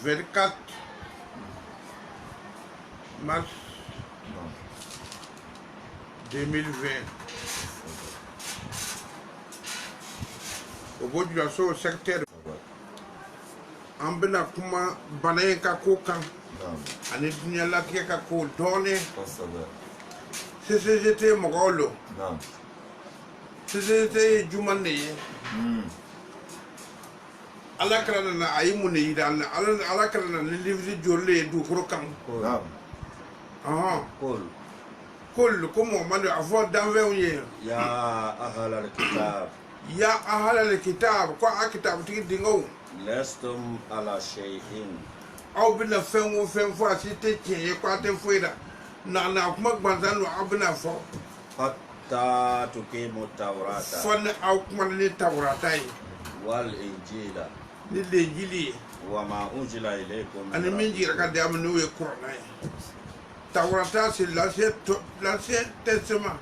24 mars 2020. Au bout du secteur, on a kuma banaye ka ko kan ani dunya la ke ka ko dole CCGT mogolo CCGT jumane ala kana na ayimu ne yidan ala kana na livre jolle du ko kan كل كم من أفضل دمويه يا أهل الكتاب يا أهل الكتاب كوا كتاب تيجي دينغو لستم على شيء أو بنا فهم فاسيتي كي كوا تفيدا نانا كم بنزانو أو بنا فو حتى تقيموا التوراة فن أو كم التوراة والإنجيل للإنجيل وما أنزل إليكم أنا من جيرك دام نوي كورونا Taurata c'est l'Ancien Testament.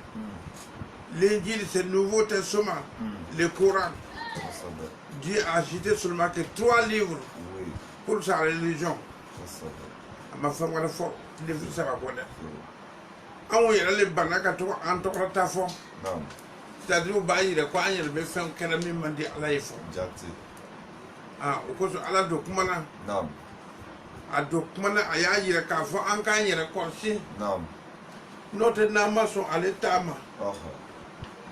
L'Injil c'est le Nouveau Testament. Le Coran. Dieu a cité seulement que 3 livres pour sa religion. Ma femme a fait des livres, ça va connaître. On y a les bananes qui ont encore ta foi. C'est-à-dire au bail de quoi il y a fait un canami mandi à la ifo. Ah, au cause de la documana. A dokumana a y'a yira k'a fɔ an k'an yɛrɛ kɔlɔsi n'o tɛ n'an ma sɔn ale t'a ma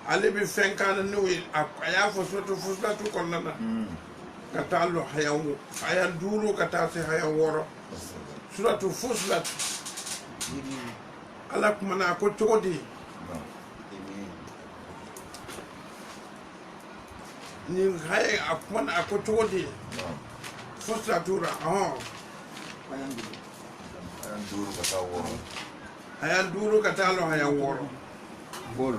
ale bɛ fɛn k'an na n'o ye a y'a fɔ fusilatu kɔnɔna na ka taa lɔ haya 5 ka taa se haya 6 suratu fusilatu ala kumana a ko cogo di nin haya a kumana a ko cogo di fusilatu ra Hayan duru kata lo hayan woro. Bol.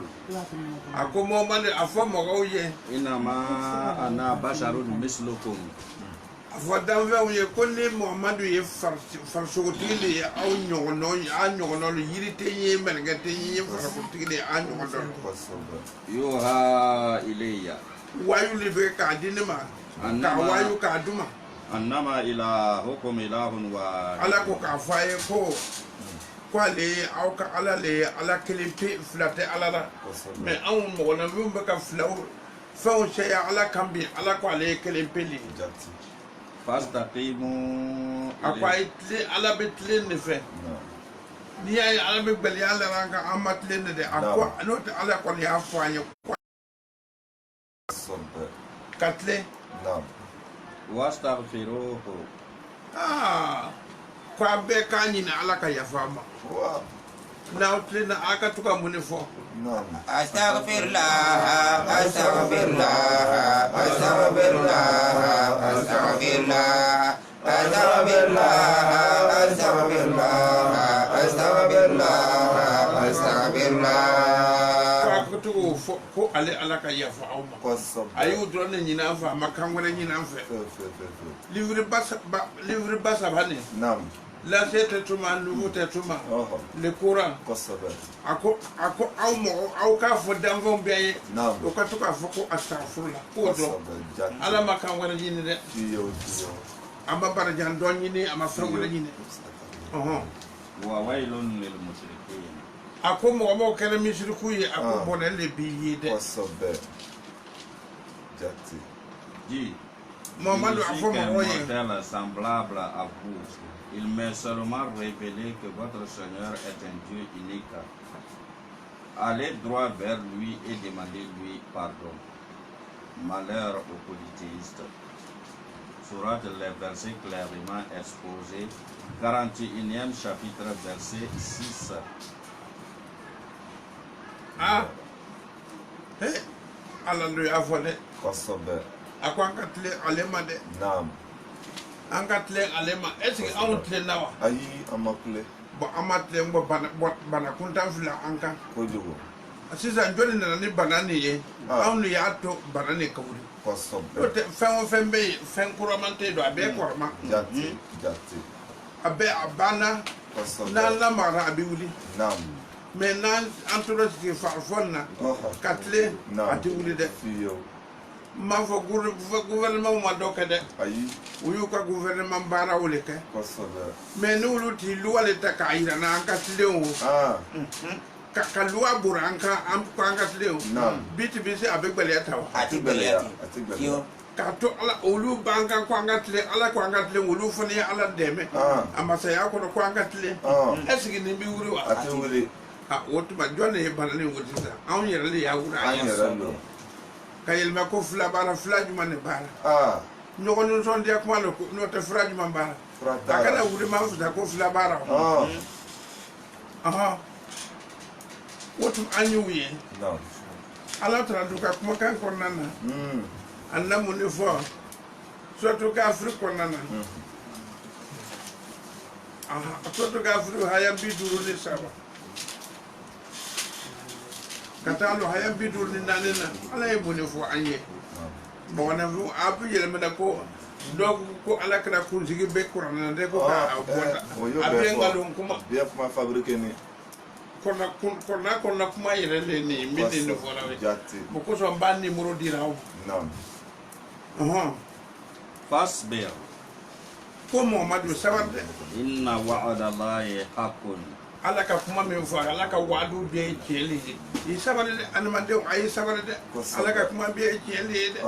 Aku mau mana apa mau kau ye? Inama ana basharun mislukum. Apa damai ye kuni Muhammadu ye farsukutili ye au nyongono yiri tenye menegete ye farsukutili nyongono. Yuha ilayya. Wayu libe kadini ma. Ka wayu kaduma. Annama ilahukum ilahun wa ala ko ka faye ko ale aw ka ala le ala kelimpe flate ala la mais an mo na mu be ka flaw faw shaya ala kambi ala ko ale kelimpe li fastaqimu akwa itli ala betle ne fe ni ay ala be bel yalla ranka amatle ne de akwa no ala ko ya faye katle واستغفروه kwa be kanyi na alaka ya fama na utlina aka tuka munifo astaghfirullah astaghfirullah astaghfirullah astaghfirullah astaghfirullah astaghfirullah astaghfirullah astaghfirullah ko ale alaka ya fa ayu drone nyina fa makangwana nyina fa livre basa bane la c'est tuma nouveau testament le Coran ako au ka fo dango bien o ka to ka fo ko astaghfirullah ko do ala makangwana nyina de amba bara jan don nyini ama fangwana nyina wa wailun lil mushrikin ako mo kene misiriku ye ako bonne le billet de dit Mohamed a fait semblable à vous. Il m'est seulement révélé que votre Seigneur est un Dieu unique. Allez droit vers lui et demandez-lui pardon. Malheur aux polythéistes. Sourate les versets clairement exposés. 41e chapitre, verset 6. Alléluia, voilà. Ako an ka tile alema de. An ka tile alema. Est-ce que an tile nawa? Ayi, ama tile. Bon, ama tile ngo bana kuntan fila an kan. Kojugo. Sisan joli nana ni banani ye. An ni y'a to banani kawuri. Kosɔbɛ. Fɛn o fɛn bɛ yen, fɛn kuraman tɛ don, a bɛɛ kɔrɔma. Jate. A bɛɛ a banna. N'an lamara a bɛ wuli. Mais n'an tora sigi farifɔni na, ka tile a tɛ wuli dɛ. ma fo gouvernement ma doke de ayi uyu ka gouvernement bara wole ke kosɛbɛ mais n'olu ti loi le ta ka yira na an ka tilen o ka loi bora an ka tilen o biti bisi a bɛ gbɛlɛya ta wa a ti gbɛlɛya ten ka to ala olu b'an kan ko an ka tilen ala ko an ka tilen olu fana ye ala dɛmɛ a masaya kɔnɔ ko an ka tilen est ce que nin bɛ wuli wa a tɛ wuli o tuma jɔn de ye balalen o sisan anw yɛrɛ de y'a wuli an yɛrɛ don ka yɛlɛma ko fila baara fila jumɛn de baara ɲɔgɔn nisɔndiya kuma lo n'o tɛ fura jumɛn baara a kana wuli ma fisa ko fila baara o tuma an y'u ye ala taara du ka kumakan kɔnɔna na a na mun de fɔ surtout ka afiri kɔnɔna na surtout ka afiri haya 53 ka taa lɔ haya 54 na ala ye mun de fɔ an ye bɔgɔna fɔ a bɛ yɛlɛmana ko dɔw ko ala kɛra kunsigi bɛ kuranna de ko ka bɔta a bɛ nkalon kuma bɛɛ kuma fabriqué ni kɔnɔna kuma yɛrɛ le ni min de ne fɔra o bon kosɔn n b'a numéro dira aw fasbir ko Muhamadu sabari dɛ inna wa'adallahi haqqun ala ka kuma min fɔ ala ka wa'adu bɛɛ ye tiɲɛ le ye i sabari dɛ adamadenw a ye sabari dɛ ala ka kuma bɛɛ ye tiɲɛ le ye dɛ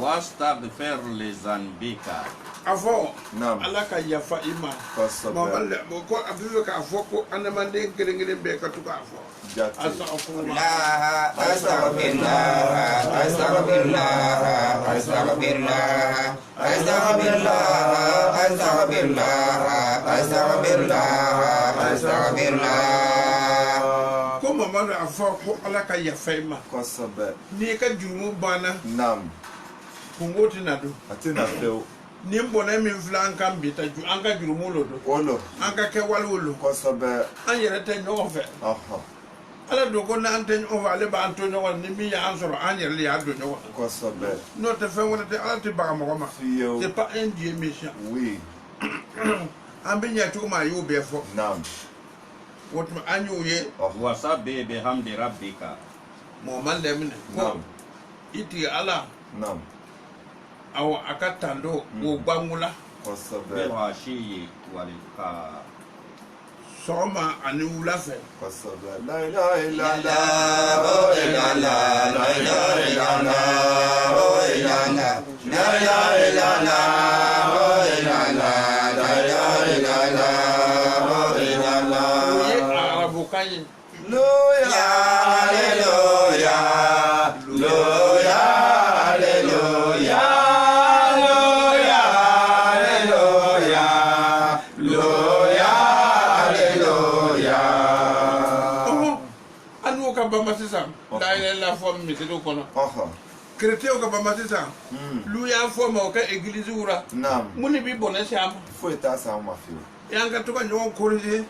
wastaghfir li zanbika a fɔ ala ka yafa i ma ko a bɛ k'a fɔ ko adamaden kelen-kelen bɛɛ ka to k'a fɔ ko Mamadu a fɔ ko ala ka yafa i ma n'i ka jurumu banna kungo tɛna don a tɛna fewu ni bɔnɛ min filɛ an kan bi ta an ka jurumu lo don an ka kɛwalew lo an yɛrɛ tɛ ɲɔgɔn fɛ ala don ko n'an tɛ ɲɔgɔn fɛ ale b'an to ɲɔgɔn ni min y'an sɔrɔ an yɛrɛ de y'a don ɲɔgɔn na n'o tɛ fɛn wɛrɛ tɛ ala tɛ baga mɔgɔ ma c'est pas un Dieu méchant an bɛ ɲɛ cogo min a y'o bɛɛ fɔ o tuma an y'o ye wasabbih bihamdi rabbika Muhamadu lɛminɛ ko i tigi ala awɔ a ka tando o bangula bil ashiyi wal ibkar sɔgɔma ani wula fɛ la ilaha illallah la ilaha illallah la ilaha illallah la ilaha illallah la ilaha illallah o ye arabukan ye bama sisan la fɔ misiriw kɔnɔ chrétien ka bama sisan lu y'a fɔ ma o ka église wura mun de bi bɔnɛ se a ma foyi t'a se an ma fiyewu y'an ka to ka ɲɔgɔn corriger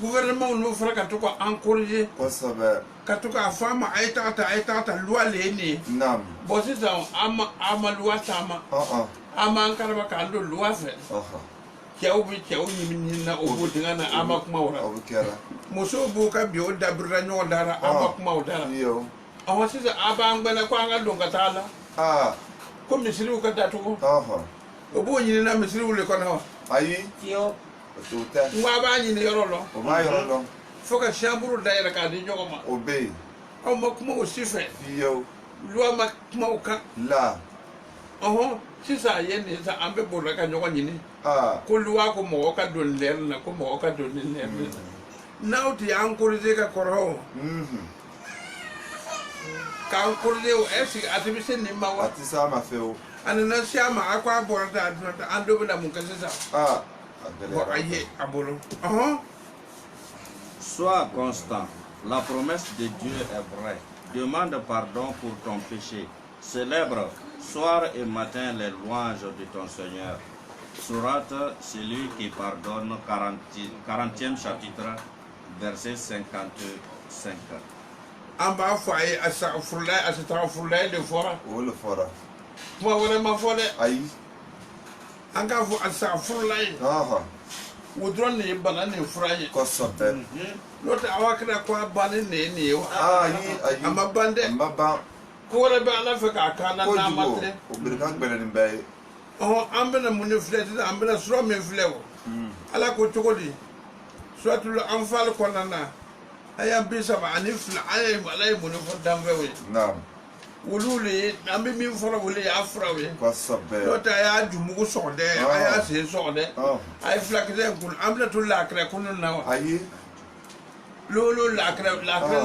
gouvernement n'u fɔra ka to ka an corriger ka to k'a fɔ a ma a ye taga ta loi le ye nin ye bon sisan an ma loi taama an m'an karaba k'an don loi fɛ cɛw bɛ cɛw ɲimi na o b'o dingɛ na an ma kuma o la musow b'u ka bi o dabirila ɲɔgɔn dara an ma kuma o da la awɔ sisan a b'an gbɛlɛ ko an ka don ka taa la ko misiriw ka datugu o b'o ɲini na misiriw le kɔnɔ wa ayi n ko a b'a ɲini yɔrɔ lɔ fo ka chambre dayɛlɛ k'a di ɲɔgɔn ma o bɛ yen aw ma kuma o si fɛ loi ma kuma o kan sisan a ye nin sisan an bɛ boli ka ɲɔgɔn ɲini ko loi ko mɔgɔ ka don lɛri la ko mɔgɔ ka don ni lɛri la n'aw tɛ an corriger ka kɔrɔ o k'an corriger o est ce que a tɛ bɛ se nin ma wa a tɛ se a ma fewu a nana se a ma a ko a bɔra tan a donna tan an dɔ bɛ na mun kɛ sisan bon a ye a bolo sois constant la promesse de Dieu est vraie demande pardon pour ton péché célèbre soir et matin les louanges de ton Seigneur. Sourate, celui qui pardonne, 40e chapitre, verset 55. An b'a fɔ a ye asitagfurulayi de fɔra. O le fɔra. Kuma wɛrɛ ma fɔ dɛ. Ayi. An k'a fɔ asitagfurulayi. O dɔrɔn de ye bana nin fura ye. Kosɛbɛ. N'o tɛ Ala kira ko a bannen de ye nin ye wa. Ayi. A ma ban dɛ. A ma ban. wala ba ala fe ka kana na matre o bir kan gbele ni bay oh ambena muni fleti ambena sro me flewo ala ko chokodi suratul anfal konana aya bisa ba anif la ay malay muni fo damwe naam wulule ambe mi fora wule afrawe kwasabe lota ya jumugo sode aya se sode ay flakde kun amna to lakra kun nawa ayi lolo lakra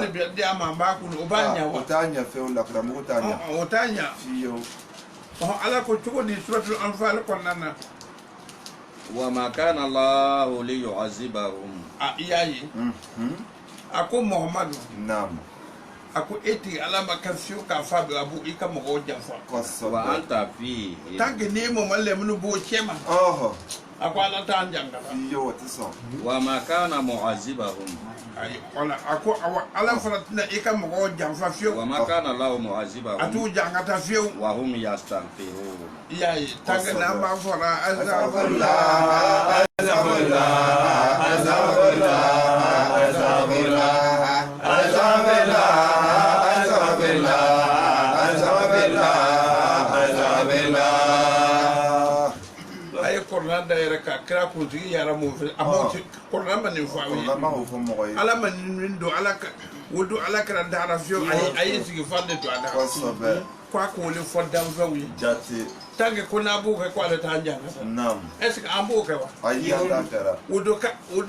le bi dia mamba kun obanya wa otanya fe lakra mu otanya otanya fiyo ala ko chokodi suratul anfal konana وما كان الله ليعذبهم iyayi ako muhammad naam ako eti ala makafio ka fabu abu ika mo jafa kwasabe وأنت فيه tanke ni mo malle munu bo chema ako ala tan janga fiyo watiso وما كان معذبهم ay wala ako ala faratina ika mo jafa fio وما كان الله معذبهم atu janga ta fio وهم يستغفرون iyayi tanke na ba fara azabullah korna daire ka kra ko tigi yara mo fe amo korna manin fawi ala manin do ala ka wodo ala kra dara fio ay sigi fande do ada kwa ko le fodam fawi jati tanke kuna bu ka kwa le tanja nam est-ce que ambo ka wa ayi ata kara wodo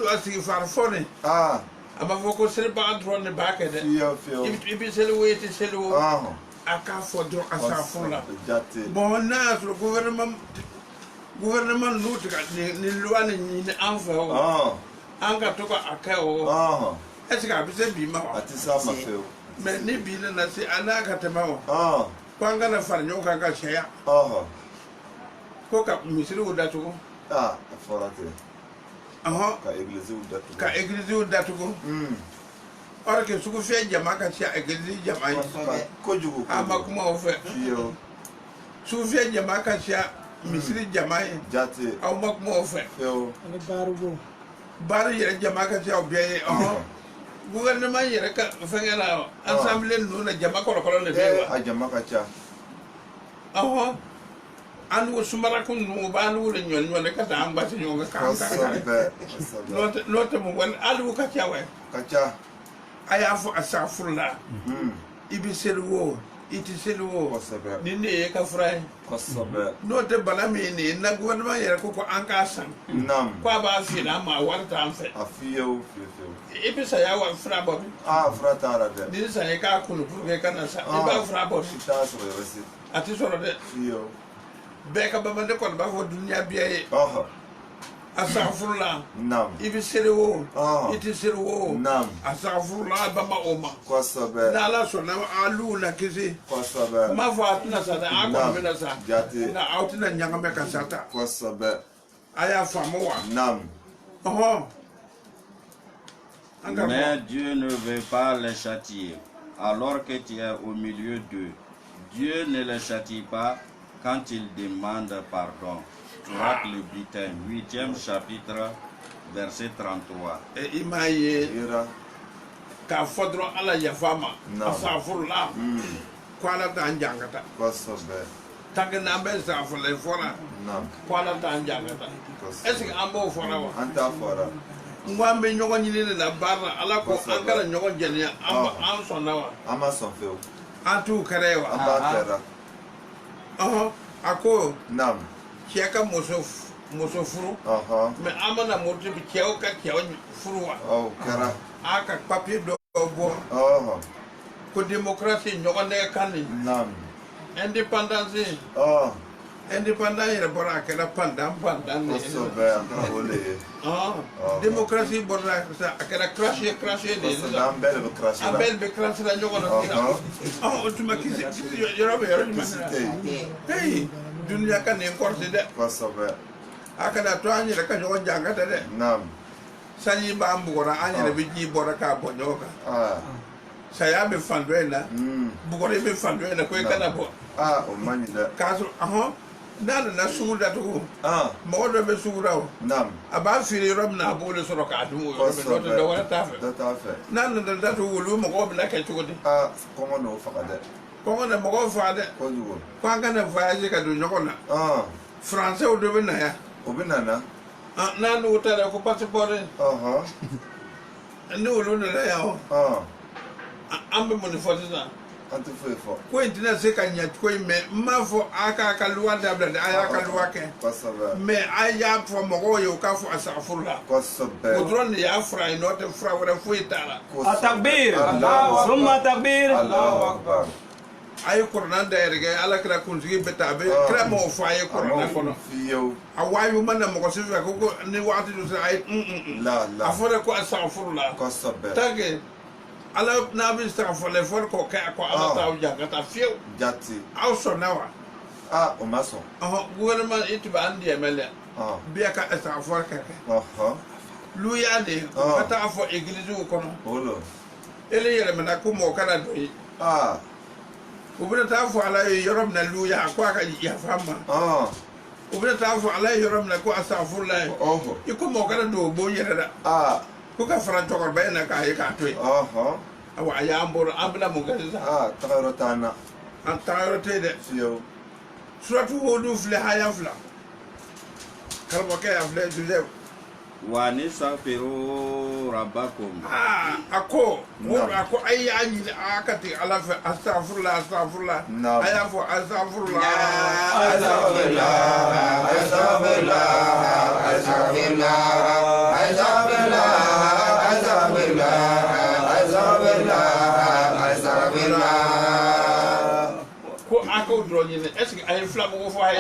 asigi far fone ama foko sel ba drone ba ka de fiyo ibi sel weti sel wo aka fodo asafula jati bon na so gouvernement l'autre ni loi ni enfant anga to ka akao est-ce que abise bi ma atisa ma feo mais ni bi na si anaka tema kwanga na farnyo ka ka cheya ko ka misiri udatu forate ka église udatu ko or que suku fe jama ka cheya église jama ko jugo ama kuma o fe yo su fe jama ka cheya misiri jamae jati aw mak mo fe yo ani barugo bar yere jama ka ci aw biye gouvernement yere ka fengela ensemble no na jama ko le dewa a jama ka cha an wo sumara kun no ba no le nyon ka ta amba ci nyon ka no te mo wan alu ka cha we ka cha aya fo asafurla ibi serwo iti serwo ni ne ka fray no te bala mi ni na gouvernement yere ko anka san nam kwa ba fi na ma warta an fe afiyo ibi sa ya wa fra bo fra tara de ni sa ya ka kunu pour que kana sa ba fra bo ta so resi ati soro de fiyo be ka ba mande kon ba fo dunya biye asafurla nam ibi serwo iti serwo nam asafurla ba ma oma kwasabe na la so na alu na kisi kwasabe ma fo atuna sa da akon be na sa jati na outina nyanga me ka sata kwasabe aya famowa nam Mais Dieu ne veut pas les châtier alors que tu es au milieu d'eux. Dieu ne les châtie pas quand ils demandent pardon. Surat le Butin, 8e chapitre, verset 33. e imaye ka fodro ala ya fama asafurla kwala ta njangata kwasabe tanke na be safurla fora nam kwala ta njangata est-ce que ambo fora wa anta fora ngwambe nyogo nyini na barra ala ko ankara nyogo jenya amba an sonna wa ama son feo antu karewa aba kera ako nam cheka moso furu me amana morti bi cheo ka cheo furu wa kera aka papier do bo ko démocratie nyogo ne kanni nam indépendance indépendant yɛrɛ bɔra a kɛra pandan ne démocratie bɔra a kɛra craché de an bɛɛ bɛ craché la ɲɔgɔn na sisan o tuma kisi yɔrɔ bɛ yɔrɔ jumɛn na hey duniya ka nin kɔrɔsi dɛ a kana to an yɛrɛ ka ɲɔgɔn janga tɛ dɛ sanji b'an bugɔra an yɛrɛ bɛ ji bɔra k'a bɔ ɲɔgɔn kan saya bɛ fan dɔ in na bugɔra bɛ fan dɔ in na ko i kana bɔ o man ɲi dɛ k'a sɔrɔ n'a nana sugu datugu mɔgɔ dɔ bɛ sugu la o a b'a feere yɔrɔ min na a b'o de sɔrɔ k'a dun o yɔrɔ min n'o tɛ dɔ wɛrɛ t'a fɛ n'a nana datugu olu mɔgɔw bɛna kɛ cogo di kɔngɔ n'o faga dɛ Comment on a mon father? Quand on a voyagé à Dunjona. Français au devenir. Obinana. Nan nous t'as le passeport. Nous l'on a ambe mon fortuna. Antu fefo. Ko intina se ka nya ko me ma fo aka ka luwa da bla aya ka luwa ke. Pasaba. Me aya fo mo yo ka fo asafurla. Kosobe. Ko dron ya fra no te fra wala fo itala. Takbir. Summa takbir. Allahu akbar. Ay Qur'an da yerge ala kra kunzi betabe kra mo fo ay Qur'an kono. Fiyo. Awayu man mo ko se ko ni wati do ay La la. afore ko asafurla. Kosobe. Tage ala na bi stafole for ko ka ko ala ta ujaga ta fiu. Jati. Also nawa. O maso. Gouvernement itiba andi emele. Biya ka estafore ka. Lu ya de ata afo église ko kono. Olo. Ele yele mena ko mo kana do yi. Ubina ta afo ala yorom na lu ya ko aka ya fama. Ubina ta afo ala yorom na ko asafur la. Iko mo kana do bo yele da. Ko ka fran to ko bayna ka yi ka to yi. Awa ya ambor ambla mo gaza. Tagaro tana. An tagaro te de. Fiyo. Suratu hudu fle haya fla. Kalmo ke ya fle juze. Wa nisafiru rabbakum. Ako ay ani akati ala fa astaghfirullah aya fo astaghfirullah ko ako drone ne est-ce que ay flamme ko fo ay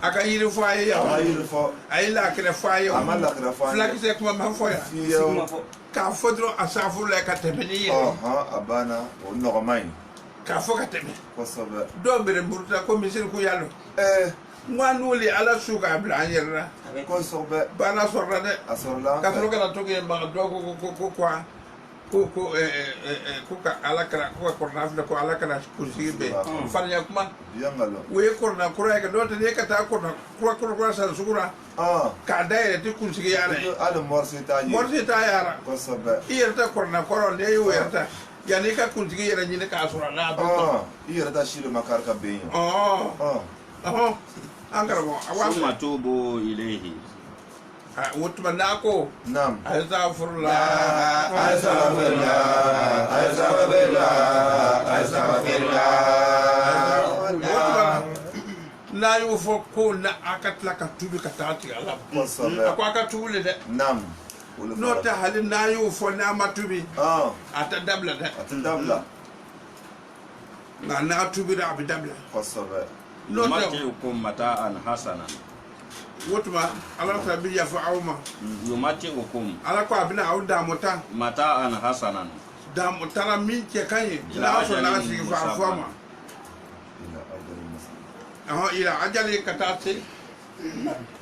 aka yiri fo ay ay la kre fo ay flak se ko ma fo ya ka fodro astaghfirullah ka temeni abana o normay ka fo ka teme kosobe do bere burta ko misir ko yallo nwanuli ala suka bla yerra kosobe bana sorra de asorla ka tro ka to ke ma do ko ka ala kara ko korna fle ko ala kara kursi be farnya kuma yangalo we korna kura ka do te ka ta korna kura sa sugura ka daire ti kursi yara ala morsi ta yara kosobe iyerta korna koro de yerta yani ka kursi yara ni ka sura na ba iyerta shilo makarka beyo angara mo Summa tubu ilayhi. Utmanako. Nam. Astaghfirullah. Na yu fo ko na akatla ka tubi ka tati ala. Akwa ka tubule de. Nam. No ta halin na yu fo na matubi. Ata dabla de. Atindabla. Na tubi da abi dabla. Kosobe. Yumatiukum mata'an hasanan. Wotuma ala ta bi ya fa awma. Yumatiukum. Ala ko abina aw damuta. Mata'an hasanan. Damutara min ke kanye. Na so na si fa fama. Ila ajali katati.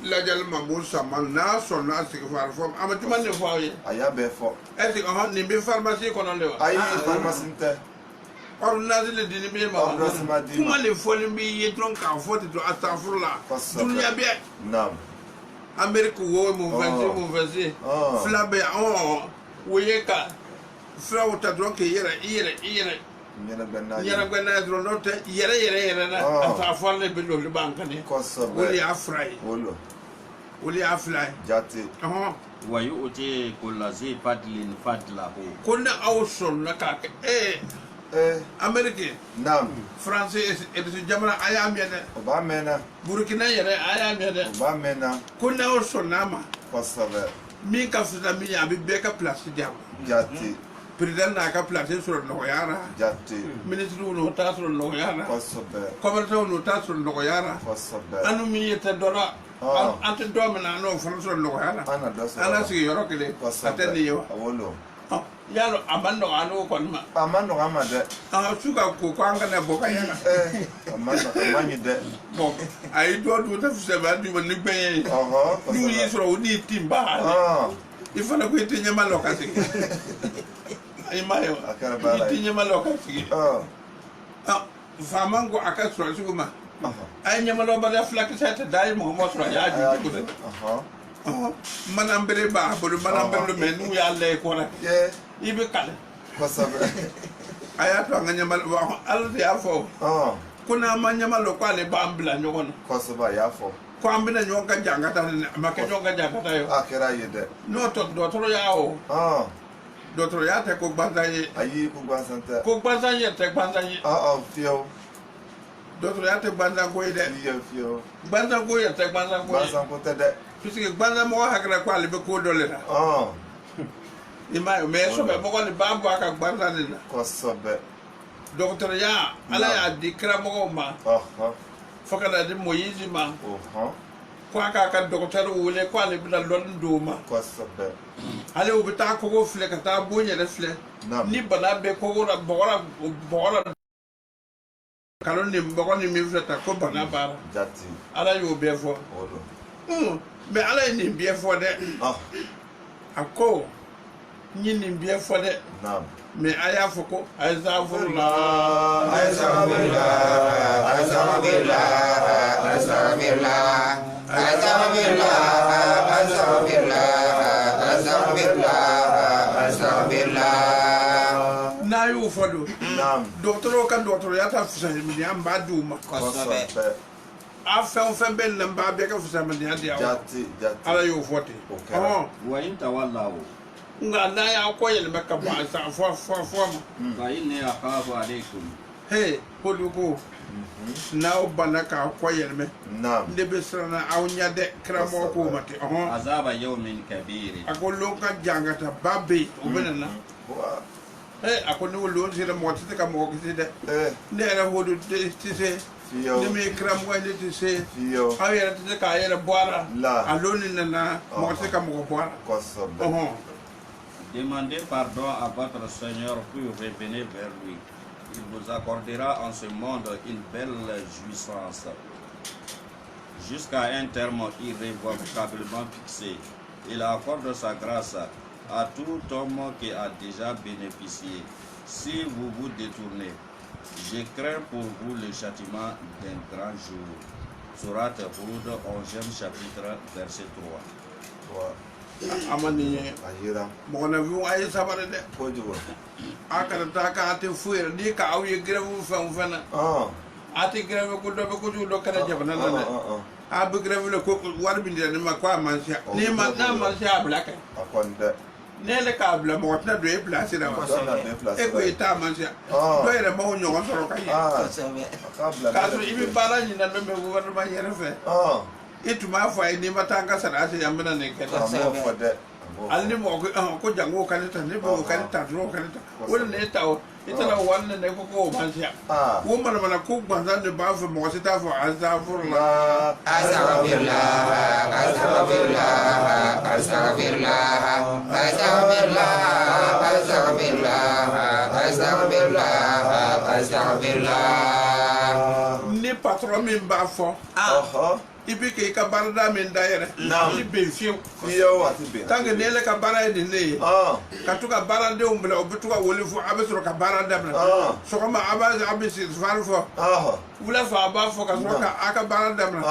La jal mabul samal na so na si fa fama. Amatuma ne fo ye. Aya be fo. Eti ni be pharmacie ko non le wa. Ayi pharmacie nte. Ordonnance le dini be ma. Kuma le foli bi ye tron ka foti to astaghfirullah. Dunya be. Nam. America wo mo vezi. Flabe woye ka. Fra wota dron ke yere. Nyana gbenna dron note yere na astaghfirullah be lo banka ne. Woli afrai. Woli afrai. Jati. Wa yu'ti kullazi fadlin fadlahu. Kunna awson nakaka Amerique. Nam. Français et jamana ayam yene. Obamena. Burkina yene ayam yene. Obamena. Kunna awson nama. Kosobe. Mi ka futa mi abi beka place diam. Jati. Président na ka place sur no yara. Jati. Ministre no ta sur no yara. Kosobe. Commerçant no ta sur no yara. Kosobe. Anu mi yete dora. Ante domina no France no yara. Ana si yoro kele. Ateni yo. Awolo. Yalo amando anu kon ma. Amando amade. Suka ko kwanga na boka yana. Amando de. Bon, ay do ta fuse ba di woni gben. Ni yi so ni timba. Il faut que tu nyama lokati. Ay mayo. Ti nyama lokati. Famango akasro suguma. Ay nyama lo ba flak sete dai mo so ya ji ko. Manambere ba bodu manambere menu ya le ko na. Ibe kale. Kosobe. aya to nganya mal al ya fo kuna manya mal ko ale bambla nyokono ko so ba ya fo ko ambina nyoka jangata ma ke nyoka jangata yo akira yede no to doctor ya o doctor ya te ko banza ye ayi ko gbansanta ko banza ye te banza ye fio doctor ya te banza ko ide fio banza ko ye te banza ko te de puisque banza mo hakra ko ale be ko dolera ima me so be mo ko ni bambo aka banza ni na ko so be docteur ya ala ya dikra mo ma fakada di Moïse ma ko aka docteur wole ko ale bila londo ma ko sabe ale ubita ko go fle kata bonye le fle ni bana be ko go bora kalon ni boko ni mi fleta ko bana bara jati ala yo be fo me ala ni be fo de ako ni be fo de nam mais aya foko azafurla na yu fodo nam docteur kan docteur ya ta fusa mi amba duma afa on ben lamba be ka fusa mi dia jati ala yu fote wa inta wallahu nga na ya ko yel meka ba sa fo fa inni akhafu alaykum hey polugo na obana ka ko yel me nam de besrana awnya de kramo ko mate azaba yawmin kabir akolo ka jangata babbe obenana hey akoni wolo sira mo tete ka mo kiti de ne ra hodu de tise ne me kramo de tise ayera tete ka ayera boara aloni na mo tete ka mo boara ko so be Demandez pardon à votre Seigneur puis revenez vers lui. Il vous accordera en ce monde une belle jouissance jusqu'à un terme irrévocablement fixé. Il accorde sa grâce à tout homme qui a déjà bénéficié. Si vous vous détournez, je crains pour vous le châtiment d'un grand jour. Sourate Hud, 11e chapitre, verset 3. amani ayira mo na vi wa yesa bare de ko jibo aka ta ka te fuer di ka aw ye grevu fana ati grevu ko do ko ju do kana jabana na a be grevu le ko war bi ni ma kwa mansia ni ma na mansia blaka akonde ne le ka bla mo na do e place da ma e ko eta mansia do ere mo nyo on soro ka ye ka so ibi bara ni na do me go ma yere fe itu ma fa ni matanga sana ase yamna ne keta alni mo ko jango kanita ne bo kanita ro kanita wala ne tawo itala wanne ne ko bansia wo mana ko banza ne ba fa mo sita fa azafurla ni patron min ba fo ibi ke ka barada min daire ni be fiu ati be tange nele ka barada de ne ka tuka barada umbla obutuka wolifu abesro ka barada bla so kama abaze abisi farfo wula fa ba fo ka so ka aka barada bla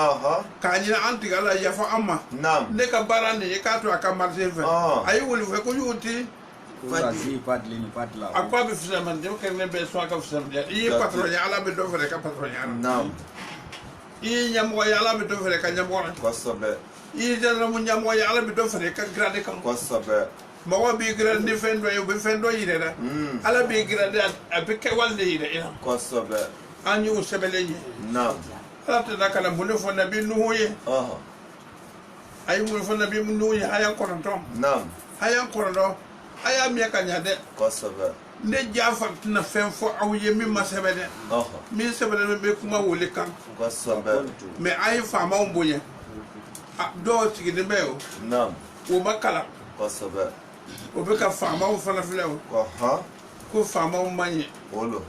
ka nyina antiga la ya fa amma ne ka barada ne ka to aka marché fe ayi wolifu ko yuti akwa be fisa man de ko ne be so aka fisa de yi patron ya ala be do fere ka patron ya I nyamo ya ala be do fere ka nyamo na ko sobe I jara mu nyamo ya ala be do fere ka grade kan ko sobe mo wa bi grade ni fendo yo be fendo yire da ala bi grade abe ke walde yire ina ko sobe anyu sebele ni nam ala te da kana bunu fo nabi nuhu ye ay mu fo nabi nuhu ye ayan ko ton nam ayan ko do aya mi ka nyade ko sobe ne jafar na fen fo awye mi masebede mi sebede be kuma wole kan ko sobe me ay fama umboye do tigide be o nam o bakala ko sobe o be ka fama o fana flew ko fama o manye olo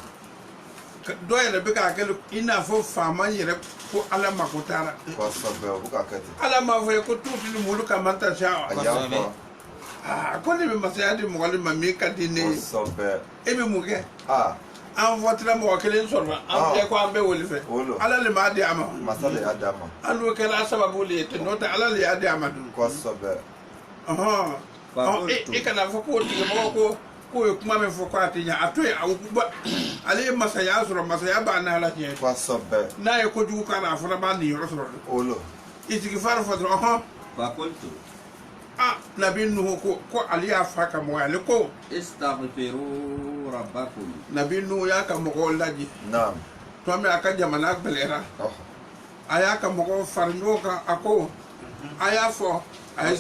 do yele be ka kele ina fo fama yere ko ala makutara ko sobe o ka kete ala ma fo ko tuti ni mulu ka manta sha ko ni be masaya di mo ma mi ka di ne sobe e be muke an votra mo kelen sorba an be ko an be woli fe ala le ma di ama masale adama an wo kala sababu le te no ta ala le adi ama du ko sobe e kana fo ko ti mo ko ko ye kuma min fɔ ko a tɛ ɲɛ a to yen ale ye masaya sɔrɔ masaya b'a n'a la tiɲɛ n'a ye kojugu k'a la a fana b'a niyɔrɔ sɔrɔ de isigifari fɔ dɔrɔn ɔhɔn فقلت nabi nuhu ko ale y'a fa ka mɔgɔ ale ko استغفروا ربكم nabi nuhu y'a ka mɔgɔw lajɛ tuma min a ka jamana gbɛlɛra a y'a ka mɔgɔw fara ɲɔgɔn kan a ko a y'a fɔ a ye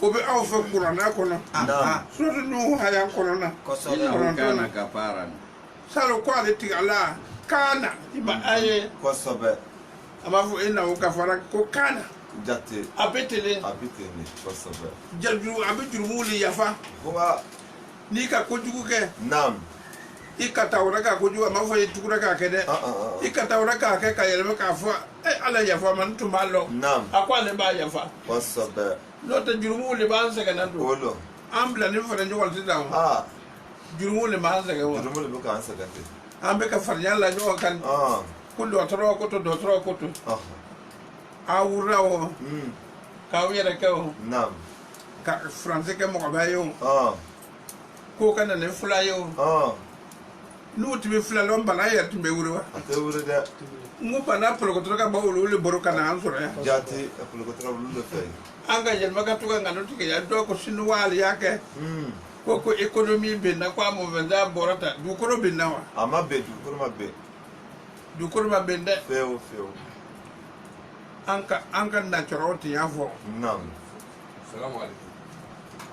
o bɛ aw fɛ kuranɛ kɔnɔ suratu nuhu haya kɔnɔna إنه كان غفارا salo ko ale tigala kana i ma a ye a b'a fɔ e na o gafara ko kana a bɛ tele a bɛ jurumu le yafa n'i ka kojugu kɛ i ka taa wɛrɛ k'a kojugu a m'a fɔ i tugura k'a kɛ dɛ i ka taa wɛrɛ k'a kɛ ka yɛlɛma k'a fɔ ala yafa ma n tun b'a lɔn a ko ale b'a yafa n'o tɛ jurumu le b'an sɛgɛnna don an bila ni fara ɲɔgɔn sisan jurumu le b'an sɛgɛn wa an bɛ ka farinya la ɲɔgɔn kan ko dɔgɔtɔrɔ ko to dɔgɔtɔrɔ ko to a wurila o k'aw yɛrɛ kɛ o ka faransɛ kɛ mɔgɔba ye o k'o ka na ni fila ye o n'u tun bɛ fila lɔn bana yɛrɛ tun bɛ wuli wa n ko bana pɔlɔkɔtɔrɔ ka bɔ olu baro ka na an sɔrɔ yan an ka yɛlɛma ka to ka nkalon tigɛ yan dɔw ko sinuwa ale y'a kɛ ko économie bɛ na ko a mɔfɛnsa bɔra ta dugukolo bɛ na wa a ma bɛn dugukolo ma bɛn dugukolo ma bɛn dɛ fewu an ka natɔrɔw tun y'a fɔ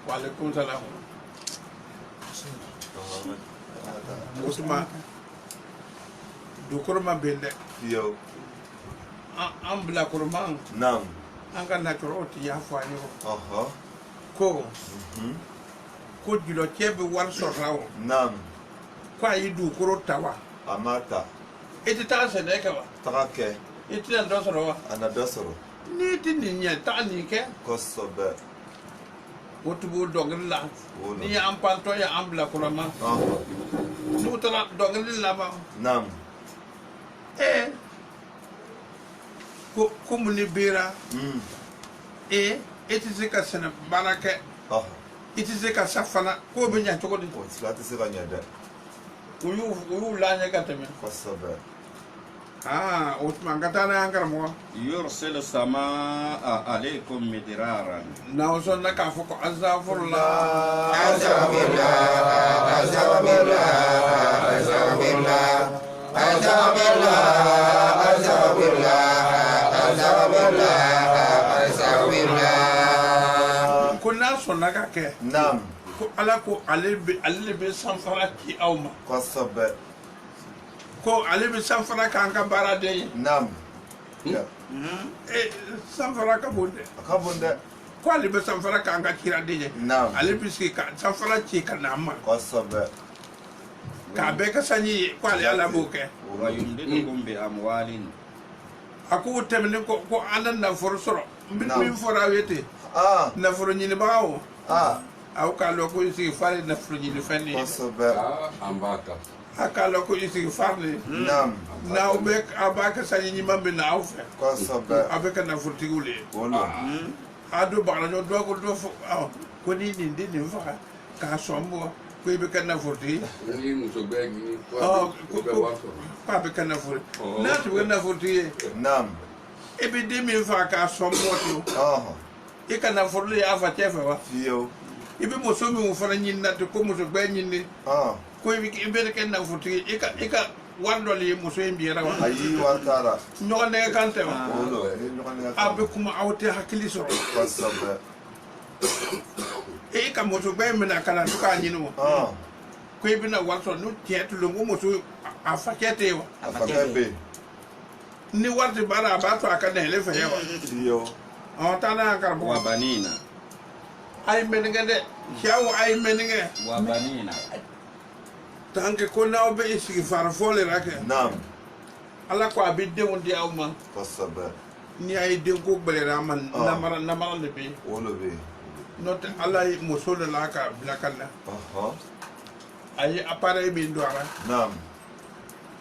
waaleykum salaam o tuma dugukolo ma bɛn dɛ an bilakoroman an ka natɔrɔw tun y'a fɔ an ye ko julɔcɛ bɛ wari sɔrɔ o ko a ye dugukolo ta wa a ma ta i tɛ taa sɛnɛ kɛ wa taga kɛ i tɛna dɔ sɔrɔ wa a na dɔ sɔrɔ n'i tɛ nin ɲɛ taa nin kɛ kosɛbɛ o tun b'o dɔnkili la ni y'an pantɔ ye an bilakoroman n'u taara dɔnkili laban ko mun ni bera e tɛ se ka sɛnɛ baara kɛ i tɛ se ka sa fana k'o bɛ ɲɛ cogo di o tɛ se ka ɲɛ dɛ u y'u laɲɛ ka tɛmɛ kosɛbɛ o tuma an ka taa n'a ye an karamɔgɔ يرسل السماء عليكم مدرارا n'aw sɔnna k'a fɔ ko azafurula ko n'a sɔnna ka kɛ ko ala ko ale de bɛ sanfara ci aw ma kosɛbɛ ko ale bɛ sanfara k'an ka baaraden ye sanfara ka bon dɛ ko ale bɛ sanfara k'an ka kiraden ye ale bɛ sigi ka sanfara ci ka na an ma kosɛbɛ k'a bɛɛ ka sanji ye ko ale ala b'o kɛ ويمددكم بأموال a ko tɛmɛnen ko an na nafolo sɔrɔ min fɔra aw ye ten nafolo ɲinibagaw aw k'a lɔn ko isigifar ye nafolo ɲinifɛn de ye a k'a lɔn ko isigifar de n'aw b'a kɛ sanji ɲuman bɛ na aw fɛ aw bɛ kɛ nafolotigiw de ye a don bagalaɲɔ dɔ ko dɔ fɔ ko ni nin den nin faga k'a sɔn bɔ ko i bɛ kɛ nafolotigi k'a bɛ kɛ nafolo n'a tun bɛ kɛ nafolotigi ye e bɛ den min faga k'a sɔn bɔ ten i ka nafolo y'a fa cɛ fɛ wa i bɛ muso min fana ɲini na ten ko muso bɛɛ ɲini ko i bɛ kɛ nafolotigi i ka wari dɔ de ye muso in biyɛra wa ayi wari taara ɲɔgɔn nɛgɛ kan tɛ wa aw bɛ kuma aw tɛ hakili sɔrɔ e ka muso bɛɛ minɛ ka na to k'a ɲini wa ko i bɛna wari sɔrɔ n'u tiɲɛ tulu ko muso a fa cɛ tɛ yen wa a fa cɛ bɛ yen ni wari tɛ baara a b'a to a ka nɛgɛlen fɛ ye wa taa n'a ye karamɔgɔ وبنين a ye mɛnɛgɛ dɛ cɛw a ye mɛnɛgɛ وبنين tant que ko n'aw bɛ sigi farafɔ le la kɛ ala ko a bɛ denw di aw ma ni a ye denko gbɛlɛra a ma namara de bɛ yen. 我了呗。 n'o tɛ ala ye muso de la ka bila ka na ay appareil bi ndora Naam.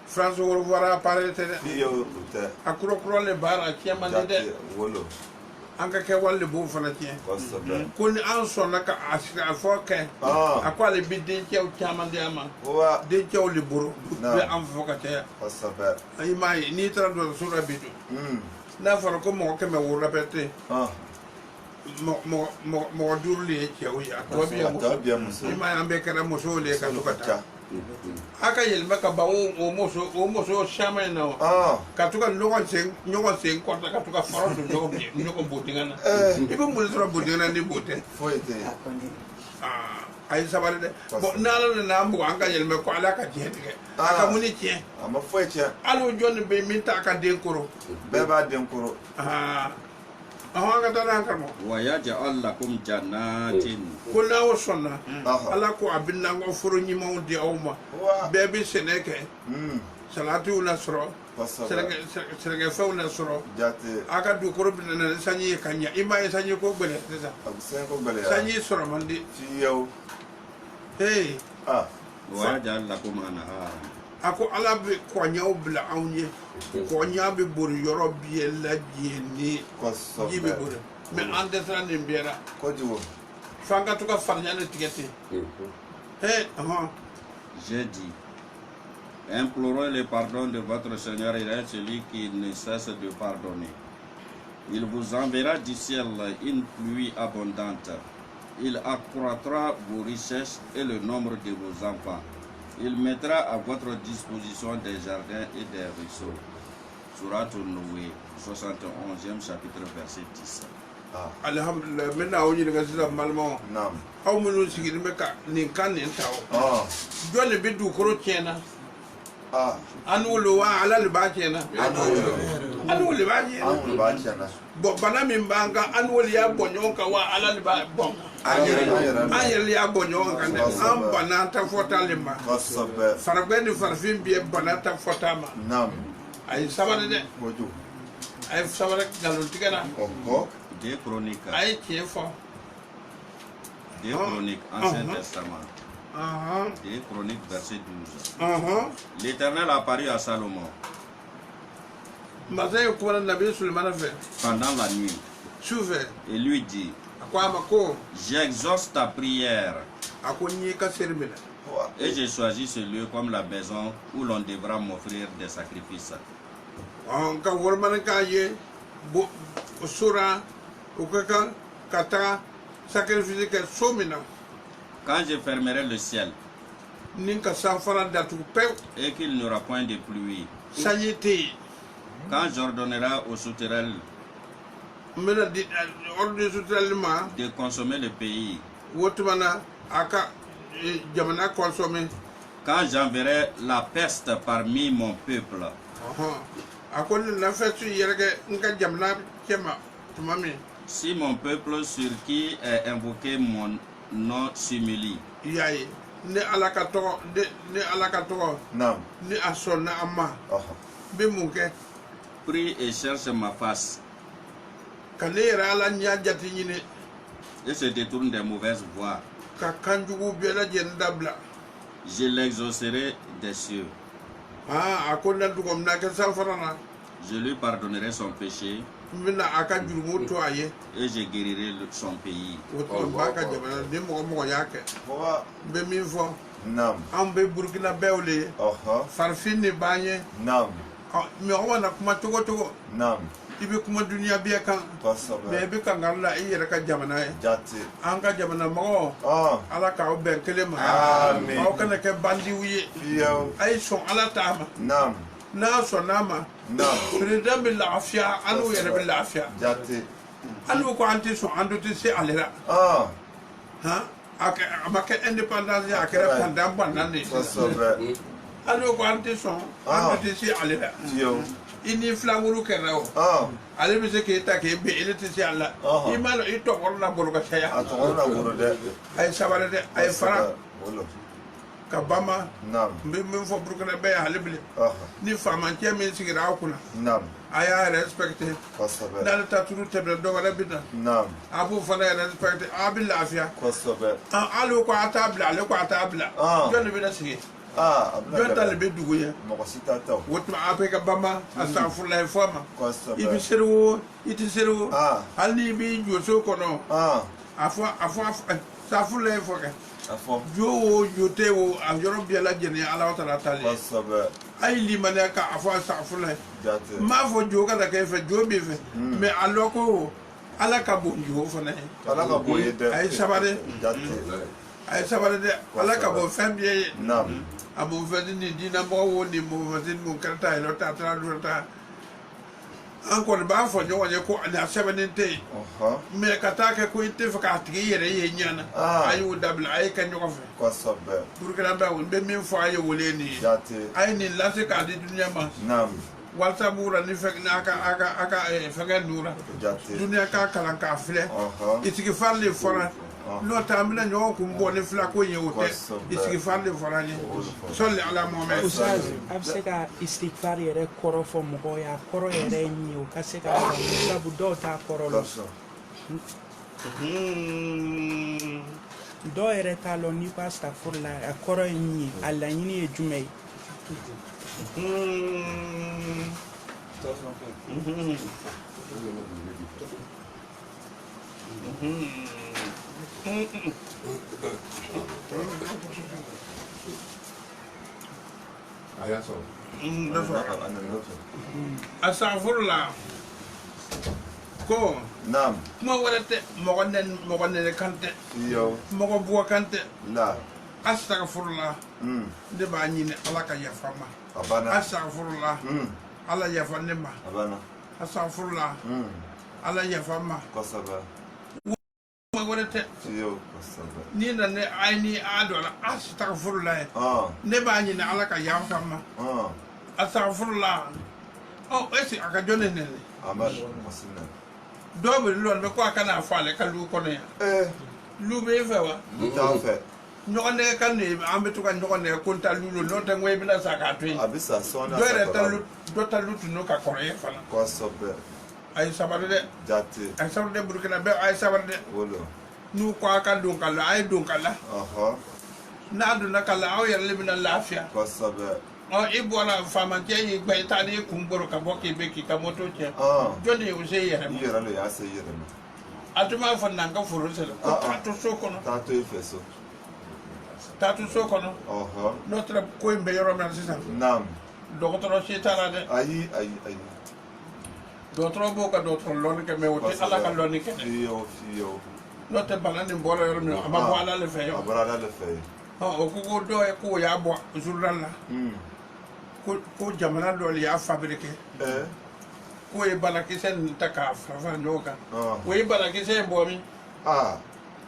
France wor wara appareil te Iyo te. akro kro le bara kiama de Jati wolo. anka ke walle bu fana tie Kosobe. kun an so na ka asira fo ke akwa le bi din ke o kiama de ama Wa. din ke o le buru Naam. be am fo ka te Kosobe. ay mai ni tra do sura bidu na fara ko mo ke me wo repete mo durli ke o ya to bi ya muso ni mai ambe kana muso le ka to kata aka yelma ka ba o moso shama na ka to ka nyogon sen ko ka to ka faro do nyogon botingana ibe mo sura botingana ni bote Foite. ay sabale de bo nala na mbo anga yelma ko ala ka tiete aka muni tie Ama foite. alo jonni be minta ka den koro Beba denkoro. anga dara kamo ويجعل لكم جنات kuna o sonna ala ko abinna ngo furu nyima o di awma Wa. bebe seneke salatu na soro Kosobe. serege few na soro Jati. aka du koro bin na sanyi kanya ima e sanyi ko gbele tesa Abusen ko gbele ya. sanyi soro mandi Fiyo. hey ويجعل لكم أنهارا ako ala be ko nyaw bla awnye ko nyabe bor yoro biye la jeni Kosobe. jibe bor me ande tan ni biera Kojuwo. fanga to ka farnya ne tigeti hey J'ai dit, implorez le pardon de votre Seigneur, il est celui qui ne cesse de pardonner. Il vous enverra du ciel une pluie abondante. Il accroîtra vos richesses et le nombre de vos enfants. Il mettra à votre disposition des jardins et des ruisseaux. Surat Noé, 71e chapitre, verset 10. alhamdulillah mena o ni daga sila malmo Naam. aw munu sigiri me ka nin kan nin taw jole be du koro tiena an wolo wa ala le ba tiena an wolo ba tiena An ba chana. bo bana min banga an wolo ya bonyo ka wa ala le ba bon an yel ya bonyo ka ne an bana ta fota limba Kosobe. farbe ni farfin biye bana ta fota ma Naam. ay sabane de Koju. ay sabane galon tigana Oko. Des chroniques, ay tiefo des chroniques, Ancien Testament. aha Des chroniques, verset 12. L'Éternel apparut à Salomon mazay ko na nabi sulaiman fe pendant la nuit suve et lui dit, akwa mako j'exauce ta prière akonyi ka serbila et j'ai choisi ce lieu comme la maison où l'on devra m'offrir des sacrifices. ka worman ka ye bo sura o ka kata sacrifice ka somina Quand je fermerai le ciel nin ka sanfara datu pe et qu'il n'y aura point de pluie, sanyete quand j'ordonnerai aux sauterelles mena di ordre sutralima de consommer le pays, wotmana aka jamana consommer quand j'enverrai la peste parmi mon peuple, akon na fetu yerge nka jamana kema tumami si mon peuple sur qui est invoqué mon nom s'humilie, yayi ne alaka to ne alaka to Naam. ni asonna amma be munke prie et cherche ma face kanera ala nya jati nyine et se détourne des mauvaises voies, ka kanjugu bela jendabla je l'exaucerai des cieux. akon na dugom na ka sanfarana Je lui pardonnerai son péché mina aka jurumu to aye et je guérirai son pays. woto baka jamana de mo yake Wa. be min fo Naam. am be burkina bewle farfin ni banye Naam. mi wana kuma togo Naam. ibe kuma duniya biya kan Kosobe. me be kan Allah iyere ka jamana e Jati. an ka jamana mo ala ka o ben kele ma Amen. aw kana ke bandi wiye Fiyo. ay son ala tama Naam. na so nama Naam. president bil afia anu yere bil afia Jati. anu ko anti so andu ti se alera ha amake independence ya akere pandam banane Kosobe. anu ko anti so andu ti se alera Fiyo. ini flanguru kerao ale bi se ke ta ke be ele ti se ala imalo ito korna bolo ka saya Atongona guru de. ay sabale de ay fara Bolo. kabama Naam. min fo burkina be halibli Aha. ni famanke min sigira kuna Naam. aya respecté Kosobe. dal ta turu tebre do wala bidna Naam. abu fana respecté abil afia Kosobe. alu ko atabla le ko atabla Ah. jonne bi na sigi Abna. jonta le be dugu ya Moko sita taw. wotma ape ka bama astaghfirullah fama Kosobe. ibi seru iti seru Ah. halni bi joso kono afwa astaghfirullah foka Afo. jo jote wo a yoro biela jeni ala wata la tali Kosobe. ay li mane ka afwa astaghfirullah Jate. ma fo jo ka da ke fe jo bi fe mais aloko ala ka bon jo fo ne Ala ka boye de. ay sabare Jate. ay sabare de ala ka bo fem ye Naam. abu fadi ni dina mo wo ni mo fadi mo karta ilo ta tra do ta encore ba fo jo wanye ko na sebenente Aha. me kata ke ko inte fa ka tigi yere ye nyana ayu dabla ay kan jo fe Kosobe. pour que la ba won be min fo ay wole ni Jate. ay ni la se ka di dunya ma Naam. walta bura ni fek na aka fega nura Jate. dunya ka kalan ka file Aha. itiki farle fora no tamina nyo ko mbo ne fla ko yewote itiki farle fora ni solli ala muhammad Ustaz, a bɛ se ka istighfar yɛrɛ kɔrɔ fɔ mɔgɔw ye a kɔrɔ yɛrɛ ye min ye o ka se ka faamu sabu dɔw t'a kɔrɔ lɔn dɔw yɛrɛ t'a lɔn n'i ko astaghfirullah a kɔrɔ ye min ye a laɲini ye jumɛn ye astaghfirullah ko Naam. kuma warate mogo ne kante Yo. mogo buwa kante La. astaghfirullah de ba nyine ala ka yafama Abana. astaghfirullah ala yafa ne ma Abana. astaghfirullah ala yafama Kosobe. kuma warate Yo. Kosobe. ni na ne aini adola astaghfirullah ne ba nyine ala ka yafama astaghfirullah oh esi aka jone ne Amal. Masina. dobe lon be ko aka na fale ka lu kono ya lu be fe wa Tafe. ñogone kan ne ambe to kan ñogone ko ta lu no tan way bi na saka to Abisa sona. do re tan lu do ta lu no ka ko e fala Kosobe. ay sabade de Jate. ay sabade burkina be ay sabade Wolo. nu ko aka dun kala ay dun kala Aha. na du na kala aw yer libina lafiya Kosobe. o ibola fama ke yi gbe ta ni kumboro ka boki be ki ka moto che joni o se yere mo Yere lo ya se yere mo. atuma fa nanga furu se ko ta to so kono Tato ifeso. ta to so kono Aha. notre ko imbe yoro men sisan Naam. docteur ci tara de Ayi. docteur bo ka docteur lon ke me wote ala ka lon ke Yo. notre balani mbolo yoro men ama bo ala le fe yo Abrala le fe. o ko do e ko ya bo journal la ko jamana do ya fabriquer ko e balaki sen taka fa nyoka ko e balaki sen bo mi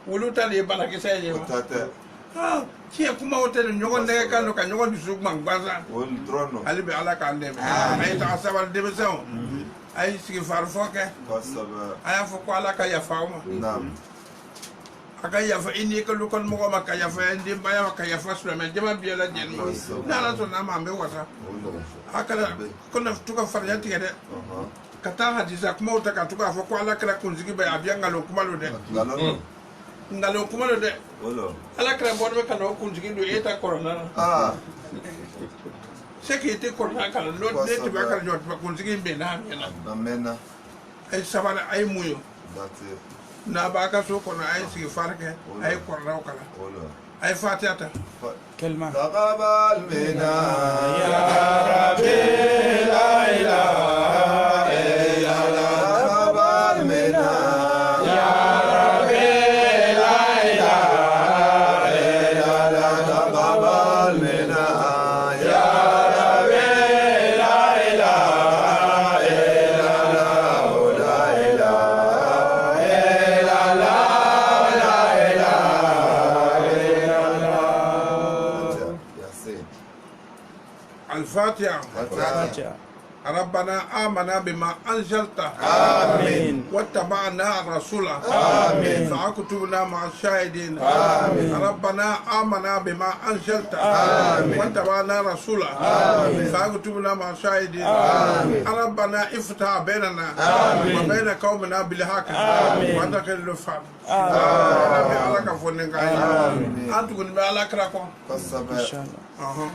wulu tan e balaki sen ye Tata. ki kuma hotel nyogo ne kan ka nyogo du suk mang baza Wol drono. ali be ala kan de ay ta sabal de beso ay sigi far foke Kosobe. ay fo ko ala ka ya fauma Naam. aka ya fa ini ko lu kon mo ko makka ya fa ndi ba ya ka ya fa su men jama bi la jen na la to na ma be wata akala ko na tuka far ya tigede kata hadisa kuma uta ka tuka fo ko ala kala kunzigi ba abiya ngalo kuma lo de ngalo kuma lo de Wolo. ala kala bo be kala kunzigi do eta corona c'est que était corona kala lo de ti ba kala jot ba kunzigi be na na Amena. ay sabana ay muyo Date. na ba ka so kono ay sigi farke ay corona kala Wolo. ay fatiata كلمة تقبل منا يا ربي لا إله إلا الله تقبل منا يا ربي لا إله إلا الله تقبل منا يا ربي لا إله إلا الله لا إله إلا الله لا إله إلا الله ياسين الفاتحه فاتحة ربنا آمنا بما أنزلت آمين واتبعنا الرسول آمين فاكتبنا مع الشاهدين آمين ربنا آمنا بما أنزلت آمين واتبعنا الرسول آمين فاكتبنا مع الشاهدين آمين ربنا افتح بيننا آمين وبين قومنا بالحق آمين وأنت خير الفاتحين آمين ربي على كفونك أنت كنت على كراكم Kassabe. إن شاء الله.